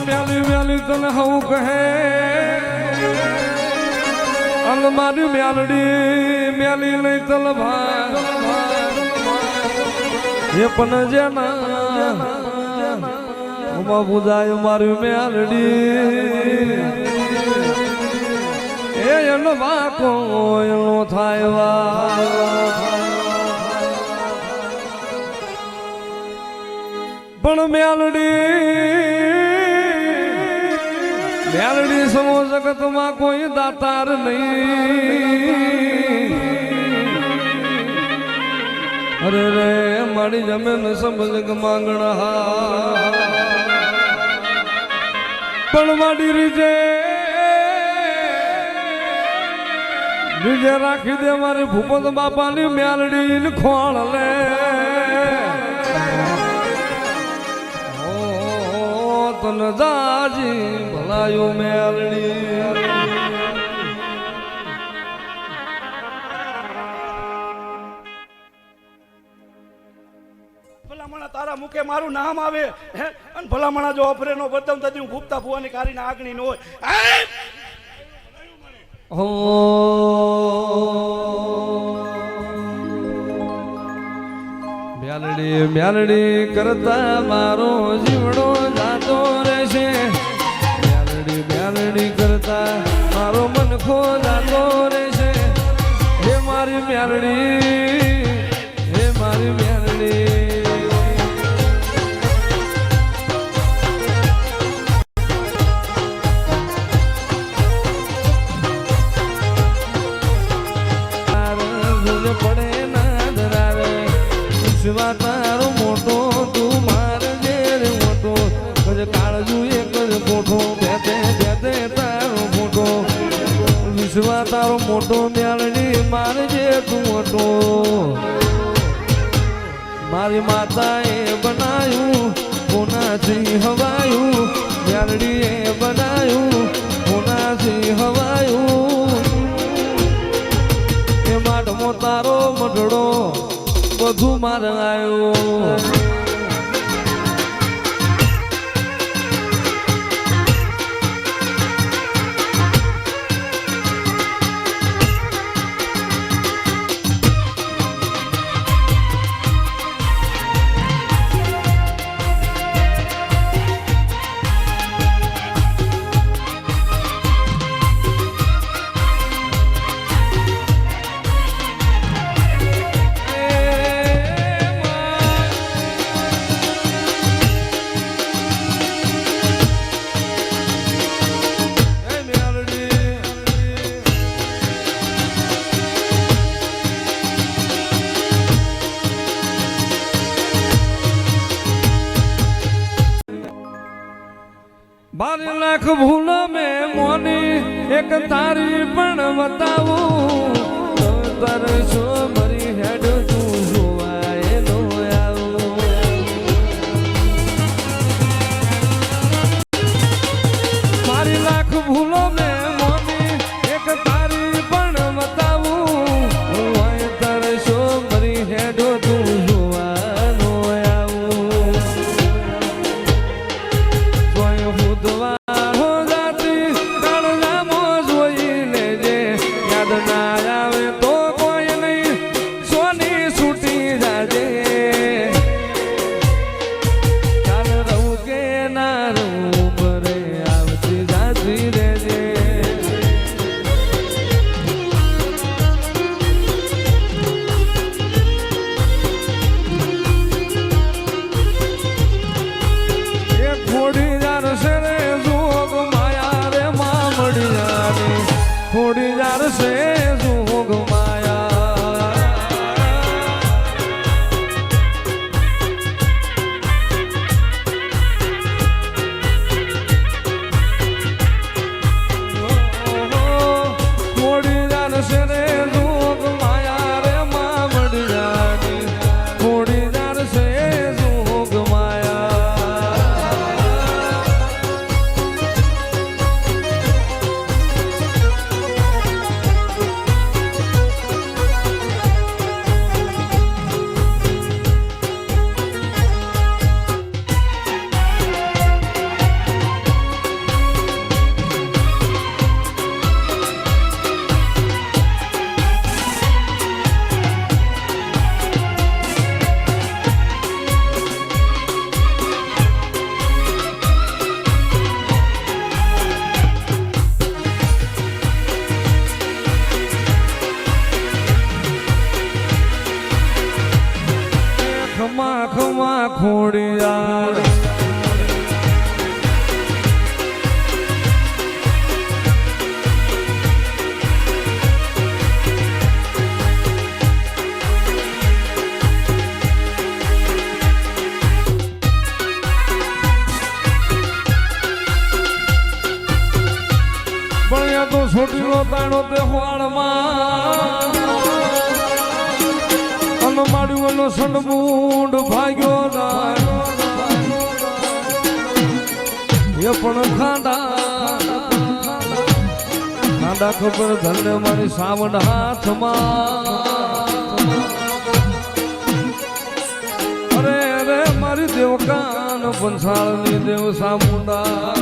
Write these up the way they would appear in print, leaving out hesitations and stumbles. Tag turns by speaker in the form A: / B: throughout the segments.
A: મેલી મેલી તને હું કહે અંગ મારી મેલડી મેલી લઈ તલ ભાઈ એ પણ જેના બુધાય મારી મેલડી એનો વાકો એનો થાય પણ મેલડી સમો જગતમાં કોઈ દાતાર નહીં અરે રે મારી જમીન સમજ માંગણા પણ મારી રીજે રાખી દે મારી ભૂપત બાપાની મેલડી ખોળ લે તન જાજી ભલાયો મેલડી
B: ભલામણા તારા મુખે મારું નામ આવે હે અને ભલામણા જો અફરે નો બદમ તદી હું ભૂપતા ફુવાની કારીને આગણી ન હોય
A: હો મેલડી મેલડી કરતા મારો જીવડો જાતો રહેશે મેલડી મેલડી કરતા મારો મનખો જાતો રહેશે હે મારી મેલડી હે મારી મેલડી તારો મોટો તું માર ઘેર મોટો કજ કાળજુ એક જ મોટો બેતે બેતે તારો મોટો વિશ્વા તારો મોટો મેલડી મારજે તું મોટો મારી માતાએ બનાયું કોનાથી હવાયું મેલડીએ બનાયું કોનાથી હવાયું એ માટમો તારો મઢડો બધું મારે આવ્યો બાર લાખ ભૂલ મેં મોની એક તારી પણ બતાવું તરસો મરી હેડ તું જોવાય નો આવું મારી લાખ ભૂલો મેં મોની એક તારી પણ બતાવું તરસો મરી હેડ તું જોવાનો આવું ભૂતવાળો જાતી કાળજામો જોઈ લેજે યાદ ના આવે તો કોઈ નહીં તો છોટીનો તાણો તે હોળમાં અન માડ્યું એનો સંડમૂંડ ભાગ્યો એ પણ ખાડા ખબર ધરને મારી સાવડ હાથમાં અરે અરે મારી દેવકાન પંસાળની દેવ સામુંડા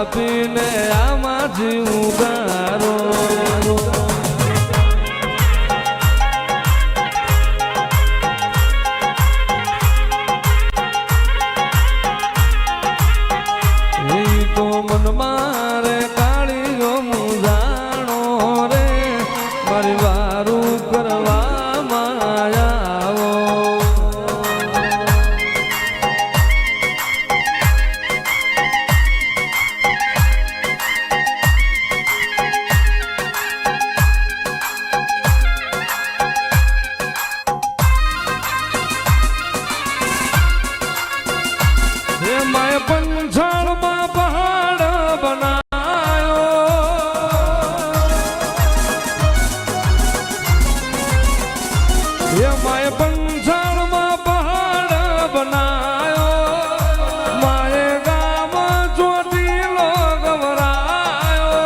A: પાપીને આમાં જીવ ગારો એ તો મન મારે કાળી ગો મુજાણો રે મારી વારું કરવા માયાવો પંચાળમાં પહાડ બનાયો એ માય પંચાળમાં પહાડ બનાયો માએ ગામ ચોટીલો ગવરાયો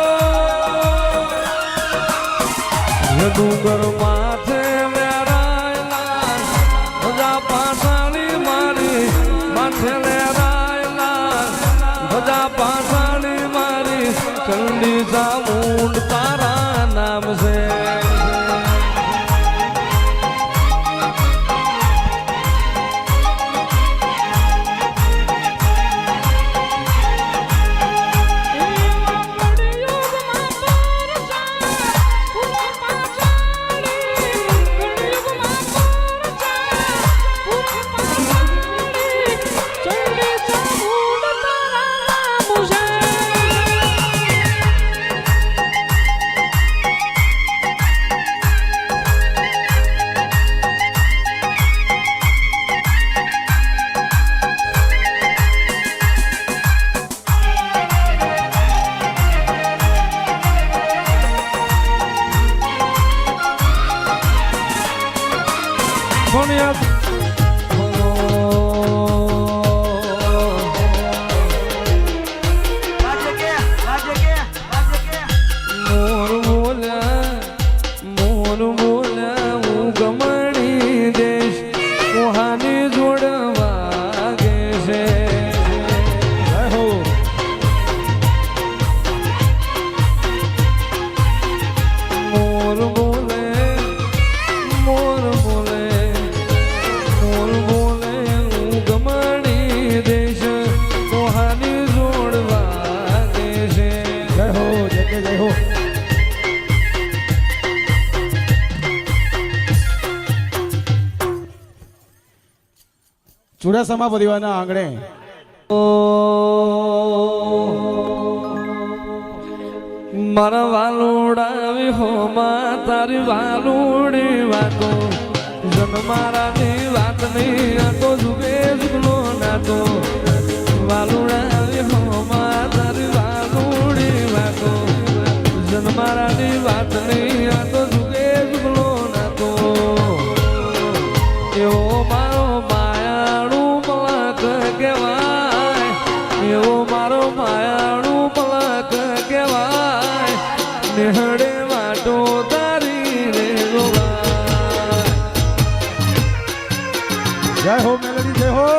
A: એ ડુંગર માથે વેરાયેલા બધા પાસાળી મારી માથે બધા પાસાળી મારી ચંડી ચામુંડ તારા નામ છે
C: ચુડાસમા પરિવારના આંગણે
A: મારા વાલુડા હો માં તારી વાલુડી વાતો જન મારાની વાત નહીં આ તો જુગે જુગલો નાતો વાલુડા હો માં તારી વાલુડી વાતો જન મારાની વાત નહીં આ તો જુગે જુગલો નાતો એવો મારો માયાળું પલક કહેવાય એવો મારો માયાળું પલક કહેવાય નિહળે વાટો તારી રે ગોવા
C: જય હો મેલડી જય હો